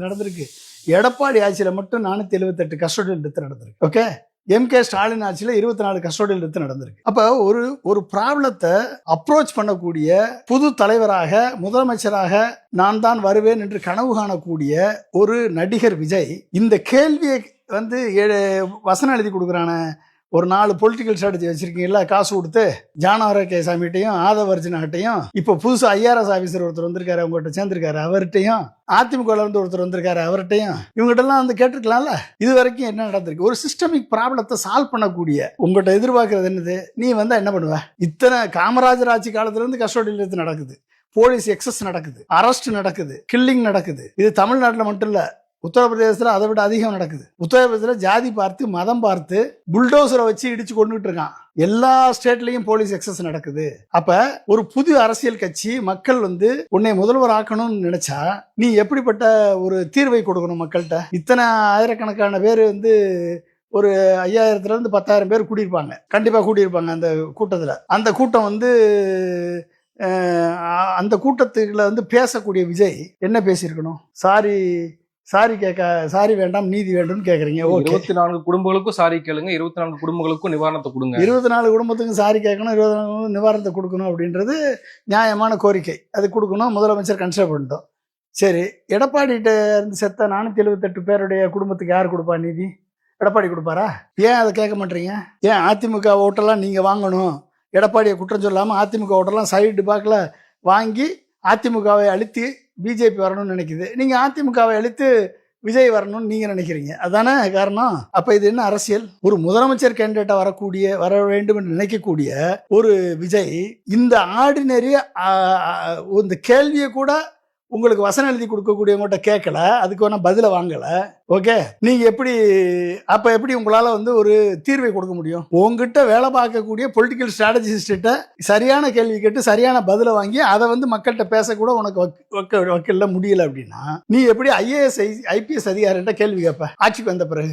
நடந்திருக்கு. எடப்பாடி ஆட்சியில மட்டும் 478 கஸ்டோடியல் டெத் நடந்திருக்கு. ஓகே, எம்கே ஸ்டாலின் ஆட்சியில 24 கஸ்டோடியல் டெத் நடந்திருக்கு. அப்ப ஒரு ப்ராப்ளத்தை அப்ரோச் பண்ணக்கூடிய புது தலைவராக முதலமைச்சராக நான் தான் வருவேன் என்று கனவு காணக்கூடிய ஒரு நடிகர் விஜய் இந்த கேள்வியை வசனம் எழுதி கொடுக்குறான. ஒரு 4 பொலிட்டிக்கல் ஸ்ட்ராட்டஜி வச்சிருக்கீங்களா, காசு கொடுத்து ஜானவரகேசாமிட்டையும் ஆதவர்ஜனாட்டையும், இப்போ புதுசா ஐஆர்எஸ் ஆபீசர் ஒருத்தர் வந்திருக்காரு, அவங்ககிட்ட சேர்ந்திருக்காரு, அவர்கிட்டையும் அதிமுக இருந்து ஒருத்தர் வந்திருக்காரு, அவர்கிட்டையும் இவங்ககிட்ட எல்லாம் கேட்டிருக்கலாம்ல. இது வரைக்கும் என்ன நடந்திருக்கு? ஒரு சிஸ்டமிக் ப்ராப்ளத்தை சால்வ் பண்ணக்கூடிய உங்கள்கிட்ட எதிர்பார்க்கறது என்னது? நீ என்ன பண்ணுவ? இத்தனை காமராஜர் ஆட்சி காலத்துல இருந்து கஸ்டோடியல் டெத் நடக்குது, போலீஸ் எக்ஸஸ் நடக்குது, அரெஸ்ட் நடக்குது, கில்லிங் நடக்குது. இது தமிழ்நாட்டில் மட்டும் இல்ல, உத்தரப்பிரதேசத்தில் அதை விட அதிகம் நடக்குது. உத்தரப்பிரதேசத்தில் ஜாதி பார்த்து மதம் பார்த்து புல்டோசரை வச்சு இடிச்சு கொண்டுட்டு இருக்கான். எல்லா ஸ்டேட்லயும் போலீஸ் எக்ஸஸ் நடக்குது. அப்ப ஒரு புது அரசியல் கட்சி மக்கள் உன்னை முதல்வர் ஆக்கணும்னு நினைச்சா நீ எப்படிப்பட்ட ஒரு தீர்வை கொடுக்கணும் மக்கள்கிட்ட? இத்தனை ஆயிரக்கணக்கான பேர் ஒரு 5000 இருந்து 10,000 பேர் கூடியிருப்பாங்க, கண்டிப்பா கூடியிருப்பாங்க அந்த கூட்டத்துல. அந்த கூட்டம் அந்த கூட்டத்துக்குள்ள பேசக்கூடிய விஜய் என்ன பேசியிருக்கணும்? சாரி வேண்டாம், நீதி வேண்டும் கேக்குறீங்க. 24 குடும்பங்களுக்கும் சாரி கேளுங்க, 24 குடும்பங்களுக்கும் நிவாரணத்தை கொடுங்க. 24 குடும்பத்துக்கும் சாரி கேட்கணும், 24 நிவாரணத்தை கொடுக்கணும் அப்படின்றது நியாயமான கோரிக்கை. அது கொடுக்கணும், முதலமைச்சர் கன்சிடர் பண்ணிட்டோம். சரி, எடப்பாடிகிட்ட இருந்து செத்த 478 பேருடைய குடும்பத்துக்கு யார் கொடுப்பா நீதி? எடப்பாடி கொடுப்பாரா? ஏன் அதை கேட்க மாட்டீங்க? ஏன் அதிமுக ஓட்டெல்லாம் நீங்க வாங்கணும்? எடப்பாடியை குற்றம் சொல்லாம அதிமுக ஓட்டெல்லாம் சைடு பாக்கில் வாங்கி அதிமுகவை அழித்து பிஜேபி வரணும்னு நினைக்குது. நீங்க அதிமுகவை அழித்து விஜய் வரணும்னு நீங்க நினைக்கிறீங்க, அதானே காரணம்? அப்ப இது என்ன அரசியல்? ஒரு முதலமைச்சர் கேண்டிடேட்டா வர வேண்டும் என்று நினைக்கக்கூடிய ஒரு விஜய் இந்த ஆர்டினரி இந்த கேள்வியை கூட உங்களுக்கு வசனம் எழுதி கொடுக்கக்கூடியவங்கள்ட்ட கேட்கல, அதுக்கு வேணா பதில வாங்கல. ஓகே, நீங்க எப்படி உங்களால ஒரு தீர்வை கொடுக்க முடியும்? உங்ககிட்ட வேலை பார்க்கக்கூடிய பொலிட்டிக்கல் ஸ்ட்ராட்டஜிஸ்ட சரியான கேள்வி கேட்டு சரியான பதில வாங்கி அதை மக்கள்கிட்ட பேசக்கூட உனக்கு வைக்கல முடியல அப்படின்னா நீ எப்படி IAS IPS அதிகாரிகிட்ட கேள்வி கேட்ப ஆட்சிக்கு வந்த பிறகு?